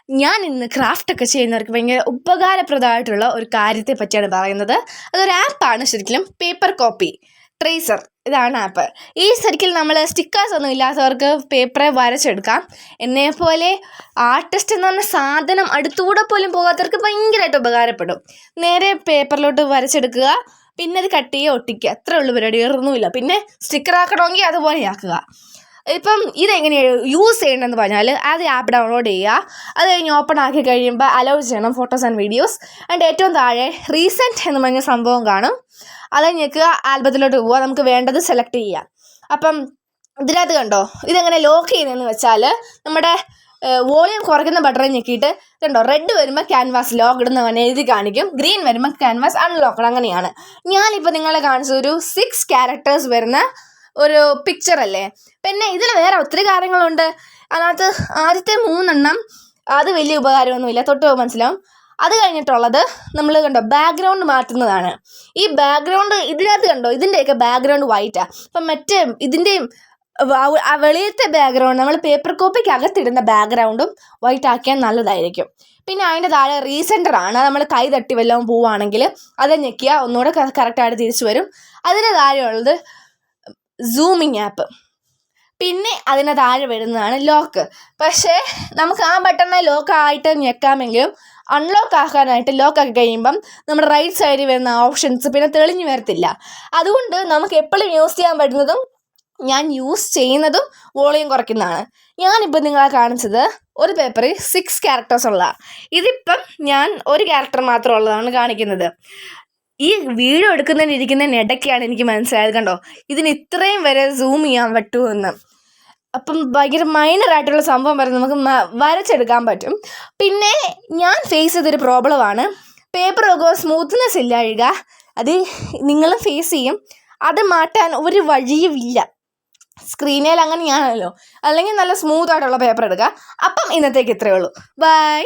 ഞാൻ ഇന്ന് ക്രാഫ്റ്റൊക്കെ ചെയ്യുന്നവർക്ക് ഭയങ്കര ഉപകാരപ്രദമായിട്ടുള്ള ഒരു കാര്യത്തെ പറ്റിയാണ് പറയുന്നത്. അതൊരു ആപ്പാണ് ശരിക്കും, പേപ്പർ കോപ്പി ട്രേസർ. ഇതാണ് ആപ്പ്. ഈ ശരിക്കും നമ്മൾ സ്റ്റിക്കേഴ്സ് ഒന്നും ഇല്ലാത്തവർക്ക് പേപ്പറെ വരച്ചെടുക്കാം. എന്നെപ്പോലെ ആർട്ടിസ്റ്റ് എന്ന് പറഞ്ഞ സാധനം അടുത്തുകൂടെ പോലും പോകാത്തവർക്ക് ഭയങ്കരമായിട്ട് ഉപകാരപ്പെടും. നേരെ പേപ്പറിലോട്ട് വരച്ചെടുക്കുക, പിന്നെ അത് കട്ട് ചെയ്യുക, ഒട്ടിക്കുക, അത്രേ ഉള്ളൂ പരിപാടി, വേറൊന്നുമില്ല. പിന്നെ സ്റ്റിക്കർ ആക്കണമെങ്കിൽ അതുപോലെ ആക്കുക. ഇപ്പം ഇതെങ്ങനെയാണ് യൂസ് ചെയ്യണമെന്ന് പറഞ്ഞാൽ ആദ്യം ആപ്പ് ഡൗൺലോഡ് ചെയ്യുക. അത് കഴിഞ്ഞ് ഓപ്പൺ ആക്കി കഴിയുമ്പോൾ അലോ ചെയ്യണം ഫോട്ടോസ് ആൻഡ് വീഡിയോസ്. അതിൻ്റെ ഏറ്റവും താഴെ റീസെൻറ്റ് എന്ന് പറഞ്ഞ സംഭവം കാണും. അത് ഞെക്കുക, ആൽബത്തിലോട്ട് പോവുക, നമുക്ക് വേണ്ടത് സെലക്ട് ചെയ്യുക. അപ്പം ഇതിനകത്ത് കണ്ടോ, ഇതെങ്ങനെ ലോക്ക് ചെയ്യുന്നതെന്ന് വെച്ചാൽ നമ്മുടെ വോളിയം കുറയ്ക്കുന്ന ബട്ടൺ ഞെക്കിയിട്ട് കണ്ടോ, റെഡ് വരുമ്പോൾ ക്യാൻവാസ് ലോക്ക്ഡ് എന്ന് എഴുതി കാണിക്കും, ഗ്രീൻ വരുമ്പോൾ ക്യാൻവാസ് അൺലോക്ക്ഡ്. അങ്ങനെയാണ്. ഞാനിപ്പോൾ നിങ്ങളെ കാണിച്ചത് ഒരു 6 ക്യാരക്ടേഴ്സ് വരുന്ന ഒരു പിക്ചർ അല്ലേ. പിന്നെ ഇതിൽ വേറെ ഒത്തിരി കാര്യങ്ങളുണ്ട്. അതിനകത്ത് ആദ്യത്തെ 3 അത് വലിയ ഉപകാരമൊന്നുമില്ല, തൊട്ട് മനസ്സിലാവും. അത് കഴിഞ്ഞിട്ടുള്ളത് നമ്മൾ കണ്ടോ ബാക്ക്ഗ്രൗണ്ട് മാറ്റുന്നതാണ്. ഈ ബാക്ക്ഗ്രൗണ്ട് ഇതിനകത്ത് കണ്ടോ, ഇതിൻ്റെയൊക്കെ ബാക്ക്ഗ്രൗണ്ട് വൈറ്റാണ്. അപ്പം മറ്റേ ഇതിൻ്റെയും ആ വെളിയിലത്തെ ബാക്ക്ഗ്രൗണ്ട് നമ്മൾ പേപ്പർ കോപ്പിക്ക് അകത്തിടുന്ന ബാക്ക്ഗ്രൗണ്ടും വൈറ്റ് ആക്കിയാൽ നല്ലതായിരിക്കും. പിന്നെ അതിൻ്റെ താഴെ റീസെൻറ്ററാണ്. നമ്മൾ കൈ തട്ടി വല്ലതും പോവുകയാണെങ്കിൽ അത് ഞെക്കിയാൽ ഒന്നുകൂടെ കറക്റ്റായിട്ട് തിരിച്ചു വരും. അതിൻ്റെ താഴെയുള്ളത് സൂമിങ് ആപ്പ്. പിന്നെ അതിന് താഴെ വരുന്നതാണ് ലോക്ക്. പക്ഷേ നമുക്ക് ആ ബട്ടണിനെ ലോക്ക് ആയിട്ട് ഞെക്കാമെങ്കിലും അൺലോക്ക് ആക്കാനായിട്ട് ലോക്കാക്കി കഴിയുമ്പം നമ്മുടെ റൈറ്റ് സൈഡിൽ വരുന്ന ഓപ്ഷൻസ് പിന്നെ തെളിഞ്ഞു വരത്തില്ല. അതുകൊണ്ട് നമുക്ക് എപ്പോഴും യൂസ് ചെയ്യാൻ പറ്റുന്നതും ഞാൻ യൂസ് ചെയ്യുന്നതും വോളിയം കുറയ്ക്കുന്നതാണ്. ഞാനിപ്പോൾ നിങ്ങളെ കാണിച്ചത് ഒരു പേപ്പറിൽ 6 ക്യാരക്ടേഴ്സ് ഉള്ള. ഇതിപ്പം ഞാൻ ഒരു ക്യാരക്ടർ മാത്രം ഉള്ളതാണ് കാണിക്കുന്നത്. ഈ വീഡിയോ ഇരിക്കുന്നതിനിടയ്ക്കാണ് എനിക്ക് മനസ്സിലായത്, കണ്ടോ ഇതിന് ഇത്രയും വരെ സൂം ചെയ്യാൻ പറ്റുമെന്ന്. അപ്പം ഭയങ്കര മൈനറായിട്ടുള്ള സംഭവം വരെ നമുക്ക് വരച്ചെടുക്കാൻ പറ്റും. പിന്നെ ഞാൻ ഫേസ് ചെയ്തൊരു പ്രോബ്ലമാണ്, പേപ്പർ ഒക്കെ സ്മൂത്ത്നെസ് ഇല്ലാഴിക. അത് നിങ്ങളും ഫേസ് ചെയ്യും. അത് മാറ്റാൻ ഒരു വഴിയുമില്ല. സ്ക്രീനിൽ അങ്ങനെയാണല്ലോ. അല്ലെങ്കിൽ നല്ല സ്മൂത്തായിട്ടുള്ള പേപ്പർ എടുക്കുക. അപ്പം ഇന്നത്തേക്ക് ഇത്രയേ ഉള്ളൂ. ബൈ.